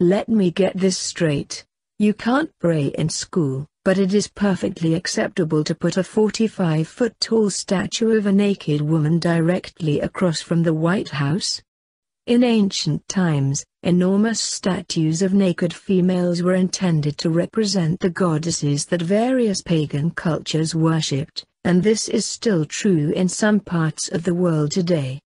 Let me get this straight. You can't pray in school, but it is perfectly acceptable to put a 45-foot-tall statue of a naked woman directly across from the White House? In ancient times, enormous statues of naked females were intended to represent the goddesses that various pagan cultures worshipped, and this is still true in some parts of the world today.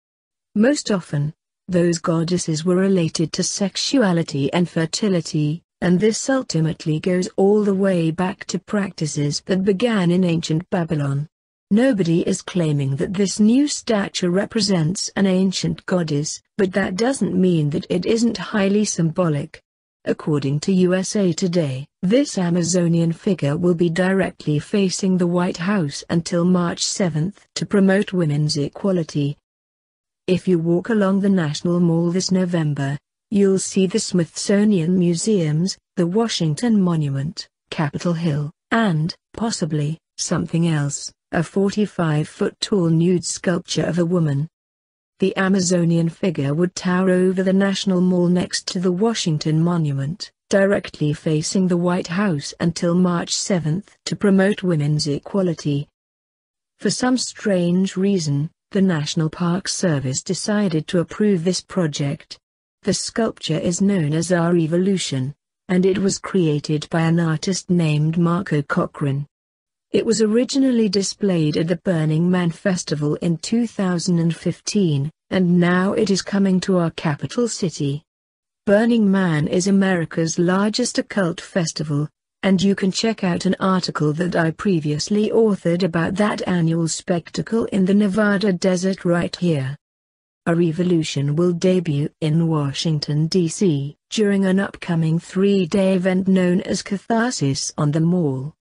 Most often, those goddesses were related to sexuality and fertility, and this ultimately goes all the way back to practices that began in ancient Babylon. Nobody is claiming that this new statue represents an ancient goddess, but that doesn't mean that it isn't highly symbolic. According to USA Today, this Amazonian figure will be directly facing the White House until March 7 to promote women's equality. If you walk along the National Mall this November, you'll see the Smithsonian Museums, the Washington Monument, Capitol Hill, and, possibly, something else. A 45-foot-tall nude sculpture of a woman. The Amazonian figure would tower over the National Mall next to the Washington Monument, directly facing the White House until March 7 to promote women's equality. For some strange reason, the National Park Service decided to approve this project. The sculpture is known as Our Evolution, and it was created by an artist named Marco Cochran. It was originally displayed at the Burning Man Festival in 2015, and now it is coming to our capital city. Burning Man is America's largest occult festival, and you can check out an article that I previously authored about that annual spectacle in the Nevada desert right here. Our Evolution will debut in Washington, D.C., during an upcoming 3-day event known as Catharsis on the Mall.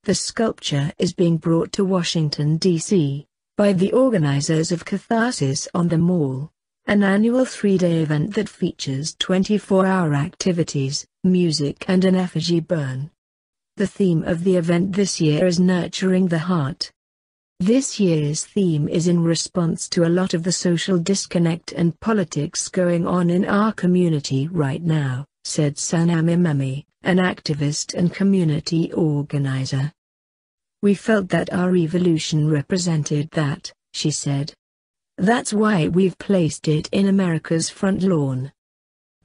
The sculpture is being brought to Washington, D.C., by the organizers of Catharsis on the Mall, an annual 3-day event that features 24-hour activities, music and an effigy burn. The theme of the event this year is Nurturing the Heart. This year's theme is in response to a lot of the social disconnect and politics going on in our community right now, said Sanam Imami, an activist and community organizer. We felt that Our Evolution represented that, she said. That's why we've placed it in America's front lawn.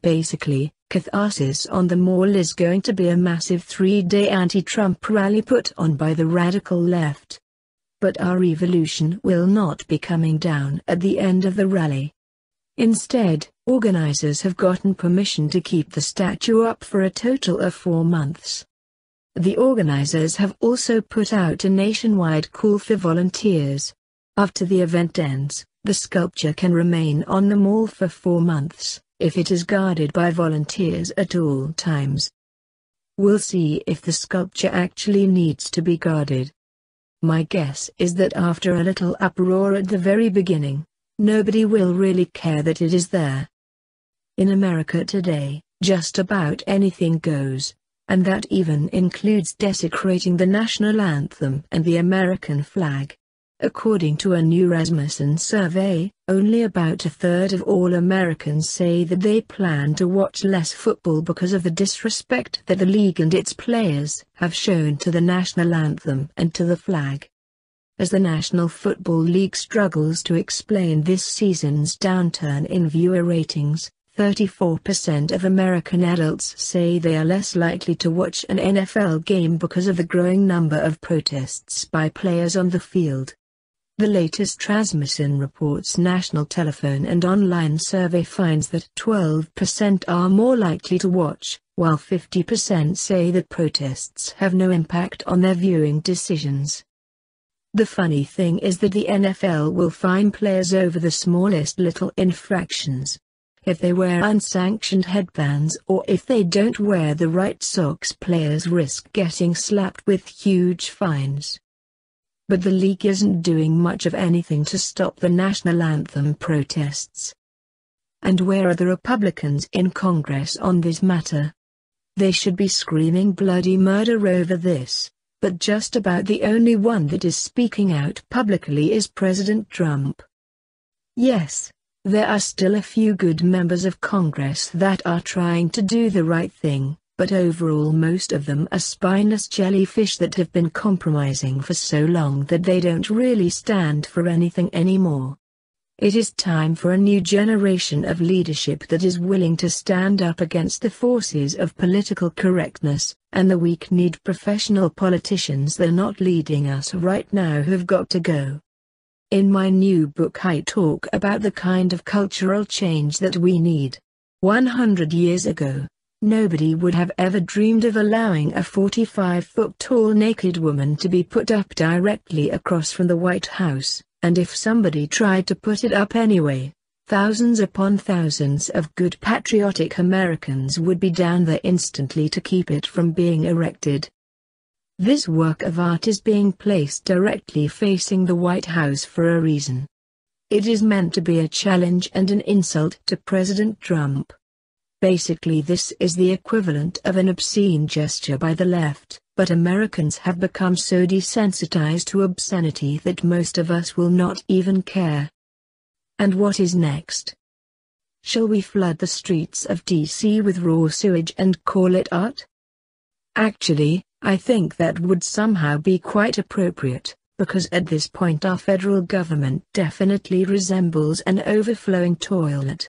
Basically, Catharsis on the Mall is going to be a massive 3-day anti-Trump rally put on by the radical left. But Our Evolution will not be coming down at the end of the rally. Instead, organizers have gotten permission to keep the statue up for a total of 4 months. The organizers have also put out a nationwide call for volunteers. After the event ends, the sculpture can remain on the mall for 4 months, if it is guarded by volunteers at all times. We'll see if the sculpture actually needs to be guarded. My guess is that after a little uproar at the very beginning, nobody will really care that it is there. In America today, just about anything goes, and that even includes desecrating the national anthem and the American flag. According to a new Rasmussen survey, only about a third of all Americans say that they plan to watch less football because of the disrespect that the league and its players have shown to the national anthem and to the flag. As the National Football League struggles to explain this season's downturn in viewer ratings, 34% of American adults say they are less likely to watch an NFL game because of the growing number of protests by players on the field. The latest Rasmussen Reports national telephone and online survey finds that 12% are more likely to watch, while 50% say that protests have no impact on their viewing decisions. The funny thing is that the NFL will fine players over the smallest little infractions. If they wear unsanctioned headbands or if they don't wear the right socks, players risk getting slapped with huge fines. But the league isn't doing much of anything to stop the national anthem protests. And where are the Republicans in Congress on this matter? They should be screaming bloody murder over this, but just about the only one that is speaking out publicly is President Trump. Yes, There are still a few good members of Congress that are trying to do the right thing, but overall most of them are spineless jellyfish that have been compromising for so long that they don't really stand for anything anymore. It is time for a new generation of leadership that is willing to stand up against the forces of political correctness, and the weak need professional politicians that are not leading us right now who've got to go. In my new book I talk about the kind of cultural change that we need. 100 years ago, nobody would have ever dreamed of allowing a 45-foot-tall naked woman to be put up directly across from the White House. And if somebody tried to put it up anyway, thousands upon thousands of good patriotic Americans would be down there instantly to keep it from being erected. This work of art is being placed directly facing the White House for a reason. It is meant to be a challenge and an insult to President Trump. Basically this is the equivalent of an obscene gesture by the left. But Americans have become so desensitized to obscenity that most of us will not even care. And what is next? Shall we flood the streets of DC with raw sewage and call it art? Actually, I think that would somehow be quite appropriate, because at this point our federal government definitely resembles an overflowing toilet.